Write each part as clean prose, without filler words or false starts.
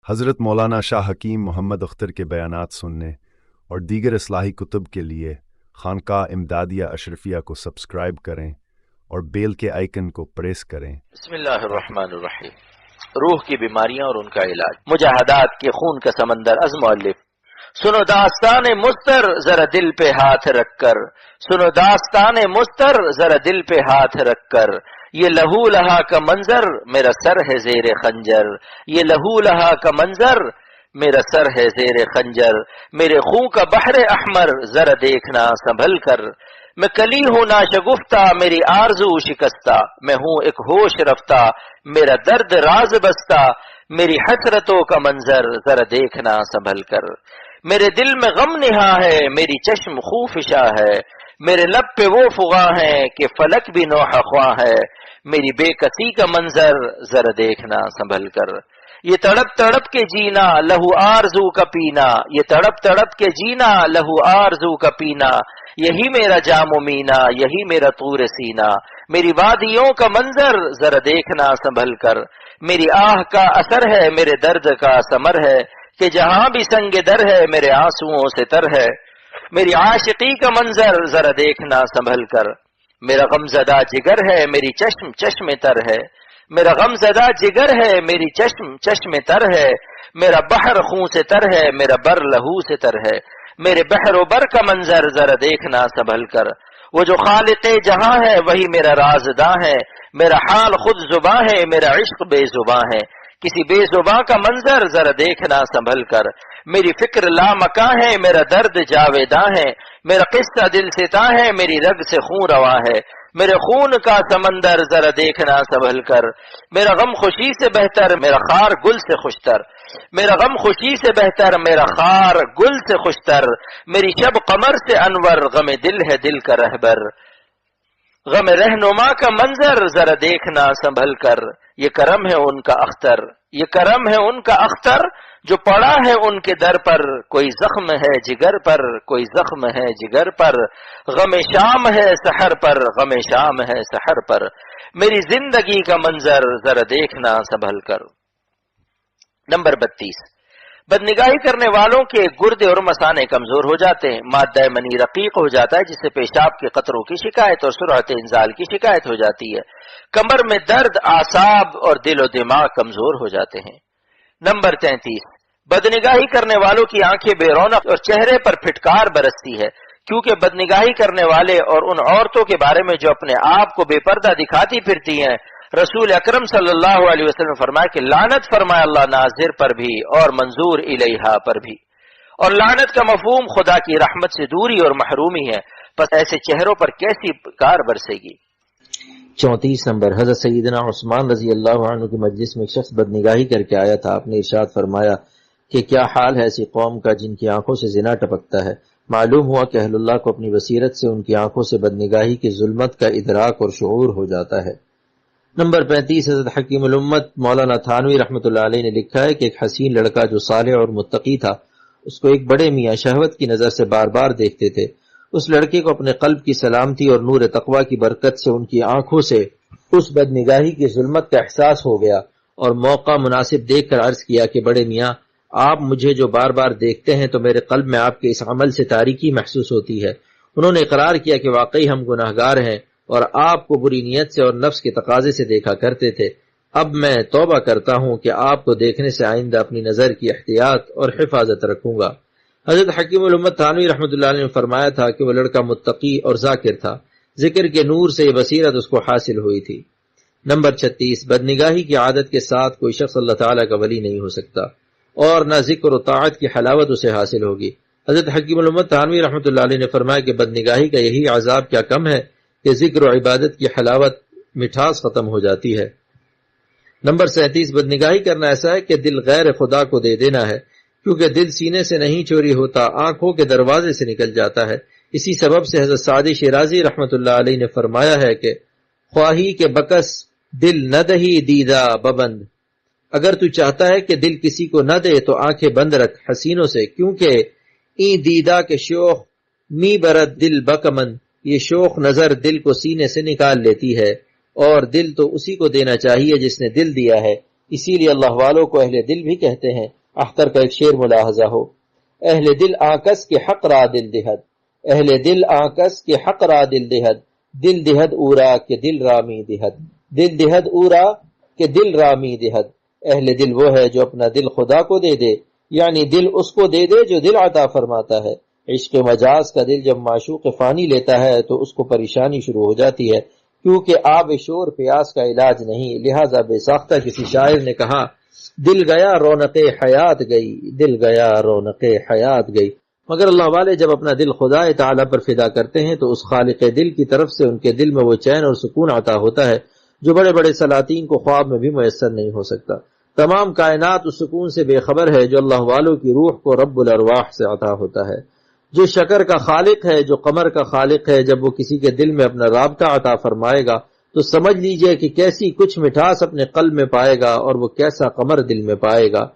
حضرت مولانا شاہ حکیم محمد اختر کے بیانات سننے اور دیگر اصلاحی کتب کے لیے خانقاہ امدادیہ اشرفیہ کو سبسکرائب کریں اور بیل کے آئیکن کو پریس کریں۔ بسم اللہ الرحمن الرحیم۔ روح کی بیماریاں اور ان کا علاج، مجاہدات کے خون کا سمندر از مؤلف۔ سنو داستان مستر ذرا دل پہ ہاتھ رکھ کر، سنو داستان مستر ذرا دل پہ ہاتھ رکھ کر، یہ لہو لہا کا منظر میرا سر ہے زیر خنجر، یہ لہو لہا کا منظر میرا سر ہے زیر خنجر، میرے خون کا بحر احمر ذرا دیکھنا سنبھل کر، میں کلی ہوں نا شگفتہ میری آرزو شکستہ، میں ہوں ایک ہوش رفتہ میرا درد راز بستہ، میری حسرتوں کا منظر ذرا دیکھنا سنبھل کر، میرے دل میں غم نہا ہے میری چشم خوفشا ہے، میرے لب پہ وہ فغاں ہے کہ فلک بھی نوحہ خواں ہے، میری بے کسی کا منظر ذرا دیکھنا سنبھل کر، یہ تڑپ تڑپ کے جینا لہو آرزو کا پینا، یہ تڑپ تڑپ کے جینا لہو آرزو کا پینا، یہی میرا جام و مینا یہی میرا طور سینہ، میری وادیوں کا منظر ذرا دیکھنا سنبھل کر، میری آہ کا اثر ہے میرے درد کا ثمر ہے کہ جہاں بھی سنگ در ہے میرے آنسوؤں سے تر ہے، میری عاشقی کا منظر ذرا دیکھنا سنبھل کر، میرا غم زدہ جگر ہے میری چشم چشم تر ہے، میرا غم زدہ جگر ہے میری چشم چشم تر ہے، میرا بحر خون سے تر ہے میرا بر لہو سے تر ہے، میرے بحر و بر کا منظر ذرا دیکھنا سنبھل کر، وہ جو خالق جہاں ہے وہی میرا رازداں ہے، میرا حال خود زباں ہے میرا عشق بے زباں ہے، کسی بے زباں کا منظر ذرا دیکھنا سنبھل کر، میری فکر لامکاں ہے میرا درد جاویداں ہے، میرا قصہ دل ستاں ہے میری رگ سے خون رواں ہے، میرے خون کا سمندر ذرا دیکھنا سنبھل کر، میرا غم خوشی سے بہتر میرا خار گل سے خوشتر، میرا غم خوشی سے بہتر میرا خار گل سے خوشتر، میری شب قمر سے انور غم دل ہے دل کا رہبر، غم رہنما کا منظر ذرا دیکھنا سنبھل کر، یہ کرم ہے ان کا اختر، یہ کرم ہے ان کا اختر جو پڑا ہے ان کے در پر، کوئی زخم ہے جگر پر کوئی زخم ہے جگر پر، غم شام ہے سحر پر غم شام ہے سحر پر، میری زندگی کا منظر ذرا دیکھنا سنبھل کر۔ نمبر 32، بدنگاہی کرنے والوں کے گردے اور مثانے کمزور ہو جاتے ہیں، مادہ منی رقیق ہو جاتا ہے جس سے پیشاب کے قطروں کی شکایت اور سرعت انزال کی شکایت ہو جاتی ہے، کمر میں درد، اعصاب اور دل و دماغ کمزور ہو جاتے ہیں۔ نمبر 33، بدنگاہی کرنے والوں کی آنکھیں بے رونق اور چہرے پر پھٹکار برستی ہے، کیونکہ بدنگاہی کرنے والے اور ان عورتوں کے بارے میں جو اپنے آپ کو بے پردہ دکھاتی پھرتی ہیں، رسول اکرم صلی اللہ علیہ وسلم نے فرمایا کہ لعنت فرمائے اللہ ناظر پر بھی اور منظور الیہا پر بھی، اور لعنت کا مفہوم خدا کی رحمت سے دوری اور محرومی ہے، پس ایسے چہروں پر کیسی کار برسے گی۔ 34 نمبر، حضرت سیدنا عثمان رضی اللہ عنہ کی مجلس میں ایک شخص بدنگاہی کر کے آیا تھا، آپ نے ارشاد فرمایا کہ کیا حال ہے ایسی قوم کا جن کی آنکھوں سے زنا ٹپکتا ہے۔ معلوم ہوا کہ اہل اللہ کو اپنی بصیرت سے ان کی آنکھوں سے بدنگاہی کی ظلمت کا ادراک اور شعور ہو جاتا ہے۔ نمبر 35، حضرت حکیم الامت مولانا تھانوی رحمۃ اللہ علیہ نے لکھا ہے کہ ایک حسین لڑکا جو صالح اور متقی تھا، اس کو ایک بڑے میاں شہوت کی نظر سے بار بار دیکھتے تھے۔ اس لڑکے کو اپنے قلب کی سلامتی اور نور تقوی کی برکت سے ان کی آنکھوں سے اس بدنگاہی کی ظلمت کا احساس ہو گیا اور موقع مناسب دیکھ کر عرض کیا کہ بڑے میاں، آپ مجھے جو بار بار دیکھتے ہیں تو میرے قلب میں آپ کے اس عمل سے تاریکی محسوس ہوتی ہے۔ انہوں نے اقرار کیا کہ واقعی ہم گناہگار ہیں اور آپ کو بری نیت سے اور نفس کے تقاضے سے دیکھا کرتے تھے۔ اب میں توبہ کرتا ہوں کہ آپ کو دیکھنے سے آئندہ اپنی نظر کی احتیاط اور حفاظت رکھوں گا۔ حضرت حکیم الامت تھانوی رحمۃ اللہ علیہ نے فرمایا تھا کہ وہ لڑکا متقی اور ذاکر تھا، ذکر کے نور سے یہ بصیرت اس کو حاصل ہوئی تھی۔ نمبر 36، بدنگاہی کی عادت کے ساتھ کوئی شخص اللہ تعالیٰ کا ولی نہیں ہو سکتا اور نہ ذکر و طاعت کی حلاوت اسے حاصل ہوگی۔ حضرت حکیم الامت تھانوی رحمۃ اللہ علیہ نے فرمایا کہ بدنگاہی کا یہی عذاب کیا کم ہے کہ ذکر و عبادت کی حلاوت مٹھاس ختم ہو جاتی ہے۔ نمبر 37، بدنگاہی کرنا ایسا ہے کہ دل غیر خدا کو دے دینا ہے، کیونکہ دل سینے سے نہیں چوری ہوتا، آنکھوں کے دروازے سے نکل جاتا ہے۔ اسی سبب سے حضرت سعدی شیرازی رحمۃ اللہ علیہ نے فرمایا ہے کہ خواہی کے بکس دل نہ دہی دیدہ ببند، اگر تو چاہتا ہے کہ دل کسی کو نہ دے تو آنکھیں بند رکھ حسینوں سے، کیونکہ این دیدہ کے شوق می برد دل بکمن، یہ شوق نظر دل کو سینے سے نکال لیتی ہے، اور دل تو اسی کو دینا چاہیے جس نے دل دیا ہے، اسی لیے اللہ والوں کو اہل دل بھی کہتے ہیں۔ اختر کا ایک شعر ملاحظہ ہو، اہل دل آکس کے حق را دل دہد، اہل دل آکس کے حق را دل دہد، دل دہد اورا کہ دل رامی دہد، دل دہد اورا کہ دل رامی دہد۔ اہل دل وہ ہے جو اپنا دل خدا کو دے دے، یعنی دل اس کو دے دے جو دل عطا فرماتا ہے۔ عشق مجاز کا دل جب معشوق فانی لیتا ہے تو اس کو پریشانی شروع ہو جاتی ہے، کیونکہ آب شور پیاس کا علاج نہیں، لہذا بے ساختہ کسی شاعر نے کہا دل گیا رونق حیات گئی، دل گیا رونق حیات گئی۔ مگر اللہ والے جب اپنا دل خدا تعالی پر فدا کرتے ہیں تو اس خالق دل کی طرف سے ان کے دل میں وہ چین اور سکون عطا ہوتا ہے جو بڑے بڑے سلاطین کو خواب میں بھی میسر نہیں ہو سکتا۔ تمام کائنات اس سکون سے بے خبر ہے جو اللہ والوں کی روح کو رب الارواح سے عطا ہوتا ہے۔ جو شکر کا خالق ہے، جو قمر کا خالق ہے، جب وہ کسی کے دل میں اپنا رابطہ عطا فرمائے گا تو سمجھ لیجئے کہ کیسی کچھ مٹھاس اپنے قلب میں پائے گا اور وہ کیسا قمر دل میں پائے گا۔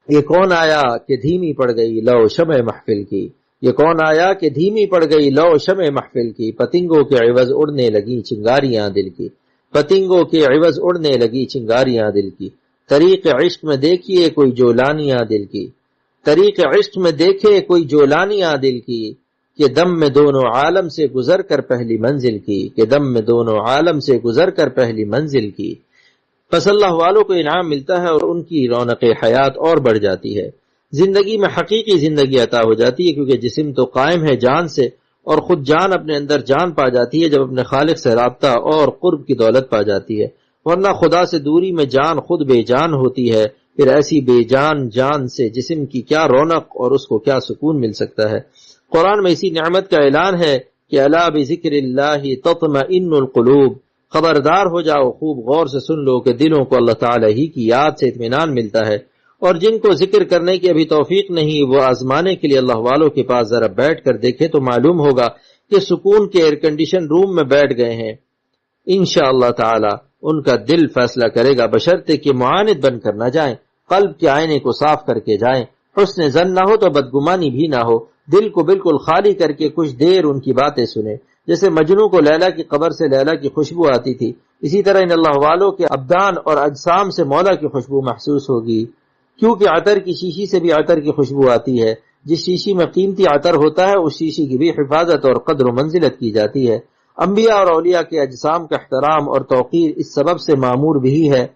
یہ کون آیا کہ دھیمی پڑ گئی لو شمع محفل کی، یہ کون آیا کہ دھیمی پڑ گئی لو شمع محفل کی، پتنگوں کے عوض اڑنے لگی چنگاریاں دل کی، پتنگوں کے عوض اڑنے لگی چنگاریاں دل کی۔ طریق عشق میں دیکھیے کوئی جولانیاں دل کی، طریق عشق میں دیکھے کوئی جولانیاں دل کی، کہ دم میں دونوں عالم سے گزر کر پہلی منزل کی، کہ دم میں دونوں عالم سے گزر کر پہلی منزل کی۔ پس اللہ والوں کو انعام ملتا ہے اور ان کی رونق حیات اور بڑھ جاتی ہے، زندگی میں حقیقی زندگی عطا ہو جاتی ہے، کیونکہ جسم تو قائم ہے جان سے اور خود جان اپنے اندر جان پا جاتی ہے جب اپنے خالق سے رابطہ اور قرب کی دولت پا جاتی ہے، ورنہ خدا سے دوری میں جان خود بے جان ہوتی ہے، پھر ایسی بے جان جان سے جسم کی کیا رونق اور اس کو کیا سکون مل سکتا ہے۔ قرآن میں اسی نعمت کا اعلان ہے کہ الا بذکر اللہ تطمئن القلوب، خبردار ہو جاؤ، خوب غور سے سن لو کہ دلوں کو اللہ تعالی ہی کی یاد سے اطمینان ملتا ہے، اور جن کو ذکر کرنے کی ابھی توفیق نہیں وہ آزمانے کے لیے اللہ والوں کے پاس ذرا بیٹھ کر دیکھے تو معلوم ہوگا کہ سکون کے ایئر کنڈیشن روم میں بیٹھ گئے ہیں۔ انشاءاللہ تعالی ان کا دل فیصلہ کرے گا، بشرطے کہ معاند بن کر نہ جائیں، قلب کے آئینے کو صاف کر کے جائیں، حسن ظن نہ ہو تو بدگمانی بھی نہ ہو، دل کو بالکل خالی کر کے کچھ دیر ان کی باتیں سنیں۔ جیسے مجنوں کو لیلا کی قبر سے لیلا کی خوشبو آتی تھی، اسی طرح ان اللہ والوں کے ابدان اور اجسام سے مولا کی خوشبو محسوس ہوگی، کیونکہ عطر کی شیشی سے بھی عطر کی خوشبو آتی ہے، جس شیشی میں قیمتی عطر ہوتا ہے اس شیشی کی بھی حفاظت اور قدر و منزلت کی جاتی ہے۔ انبیاء اور اولیاء کے اجسام کا احترام اور توقیر اس سبب سے معمور بھی ہے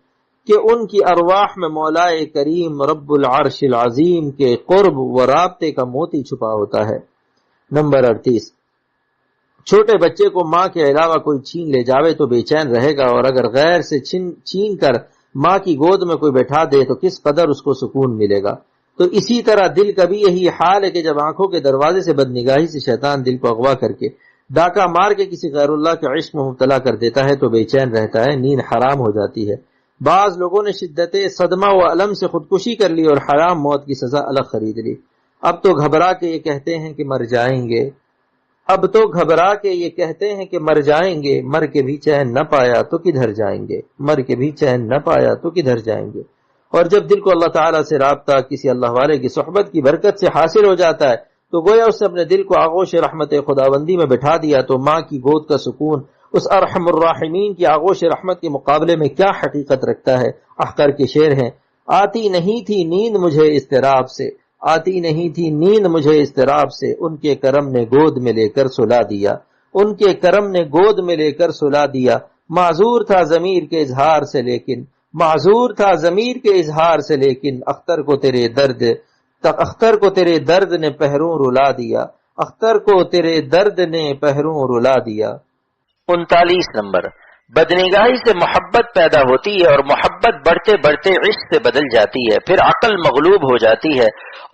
کہ ان کی ارواح میں مولا کریم رب العرش العظیم کے قرب و رابطے کا موتی چھپا ہوتا ہے۔ نمبر 38، چھوٹے بچے کو ماں کے علاوہ کوئی چھین لے جاوے تو بے چین رہے گا، اور اگر غیر سے چھین کر ماں کی گود میں کوئی بٹھا دے تو کس قدر اس کو سکون ملے گا۔ تو اسی طرح دل کا بھی یہی حال ہے کہ جب آنکھوں کے دروازے سے بدنگاہی سے شیطان دل کو اغوا کر کے ڈاکہ مار کے کسی غیر اللہ کے عشق میں مبتلا کر دیتا ہے تو بے چین رہتا ہے، نیند حرام ہو جاتی ہے۔ بعض لوگوں نے شدت صدمہ و علم سے خودکشی کر لی اور حرام موت کی سزا الگ خرید لی۔ اب تو گھبرا کے یہ کہتے ہیں کہ مر جائیں گے، اب تو گھبرا کے یہ کہتے ہیں کہ مر جائیں گے، مر کے بھی چین نہ پایا تو کدھر جائیں گے، مر کے بھی چین نہ پایا تو کدھر جائیں گے۔ اور جب دل کو اللہ تعالیٰ سے رابطہ کسی اللہ والے کی صحبت کی برکت سے حاصل ہو جاتا ہے تو گویا اس نے اپنے دل کو آغوش رحمت خداوندی میں بٹھا دیا، تو ماں کی گود کا سکون اس ارحم الراحمین کی آغوش رحمت کے مقابلے میں کیا حقیقت رکھتا ہے۔ احقر کے شعر ہیں، آتی نہیں تھی نیند مجھے اضطراب سے، آتی نہیں تھی نیند مجھے اضطراب سے، ان کے کرم نے گود میں لے کر سلا دیا، ان کے کرم نے گود میں لے کر سلا دیا، معذور تھا ضمیر کے اظہار سے لیکن، معذور تھا ضمیر کے اظہار سے لیکن، اختر کو تیرے درد نے پہروں رلا دیا، اختر کو تیرے درد نے پہروں رلا دیا۔ 39 نمبر، بدنگاہی سے محبت پیدا ہوتی ہے اور محبت بڑھتے بڑھتے عشق سے بدل جاتی ہے، پھر عقل مغلوب ہو جاتی ہے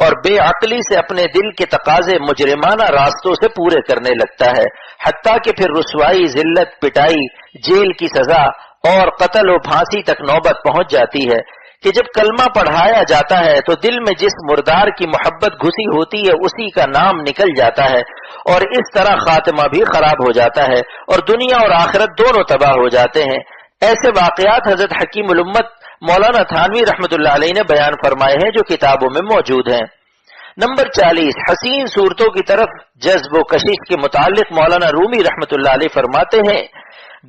اور بے عقلی سے اپنے دل کے تقاضے مجرمانہ راستوں سے پورے کرنے لگتا ہے، حتیٰ کہ پھر رسوائی، ذلت، پٹائی، جیل کی سزا اور قتل و پھانسی تک نوبت پہنچ جاتی ہے کہ جب کلمہ پڑھایا جاتا ہے تو دل میں جس مردار کی محبت گھسی ہوتی ہے اسی کا نام نکل جاتا ہے، اور اس طرح خاتمہ بھی خراب ہو جاتا ہے اور دنیا اور آخرت دونوں تباہ ہو جاتے ہیں۔ ایسے واقعات حضرت حکیم الامت مولانا تھانوی رحمۃ اللہ علیہ نے بیان فرمائے ہیں جو کتابوں میں موجود ہیں۔ نمبر 40، حسین صورتوں کی طرف جذب و کشش کے متعلق مولانا رومی رحمۃ اللہ علیہ فرماتے ہیں،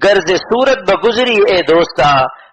غرض صورت بگزری اے دوستاں،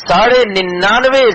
99.5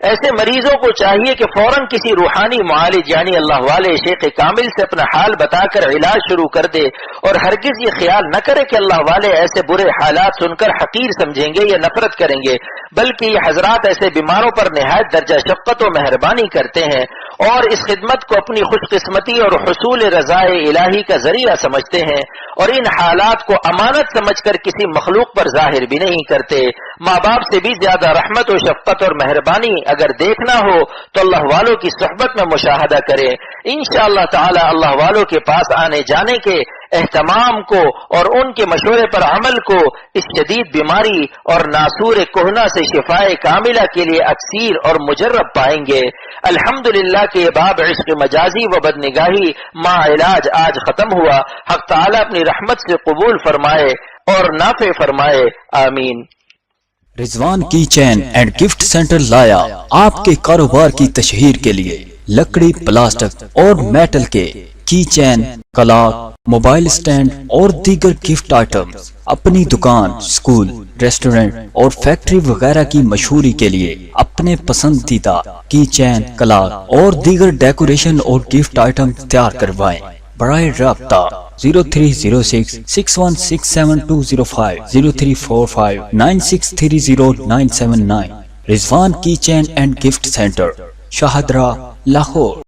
ایسے مریضوں کو چاہیے کہ فوراً کسی روحانی معالج یعنی اللہ والے شیخ کامل سے اپنا حال بتا کر علاج شروع کر دے، اور ہرگز یہ خیال نہ کرے کہ اللہ والے ایسے برے حالات سن کر حقیر سمجھیں گے یا نفرت کریں گے، بلکہ یہ حضرات ایسے بیماروں پر نہایت درجہ شفقت و مہربانی کرتے ہیں اور اس خدمت کو اپنی خوش قسمتی اور حصول رضائے الہی کا ذریعہ سمجھتے ہیں، اور ان حالات کو امانت سمجھ کر کسی مخلوق پر ظاہر بھی نہیں کرتے۔ ماں باپ سے بھی زیادہ رحمت و شفقت اور مہربانی اگر دیکھنا ہو تو اللہ والوں کی صحبت میں مشاہدہ کریں۔ انشاءاللہ تعالی اللہ والوں کے پاس آنے جانے کے اہتمام کو اور ان کے مشورے پر عمل کو اس شدید بیماری اور ناسور کہنا سے شفائے کاملہ کے لیے اکثیر اور مجرب پائیں گے۔ الحمدللہ کہ یہ باب عشق مجازی و بدنگاہی ماں علاج آج ختم ہوا۔ حق تعالی اپنی رحمت سے قبول فرمائے اور نافع فرمائے، آمین۔ رضوان کی چین اینڈ گفٹ سینٹر لایا آپ کے کاروبار کی تشہیر کے لیے لکڑی، پلاسٹک اور میٹل کے کی چین، کلاک، موبائل سٹینڈ اور دیگر گفٹ آئٹمز اپنی دکان، سکول، ریسٹورنٹ اور فیکٹری وغیرہ کی مشہوری کے لیے اپنے پسندیدہ کی چین، کلاک اور دیگر ڈیکوریشن اور گفٹ آئٹم تیار کروائیں۔ برائے رابطہ 0306 6167 0345 9630 979۔ رضوان کی chain and gift centre, Shahdara, Lahore.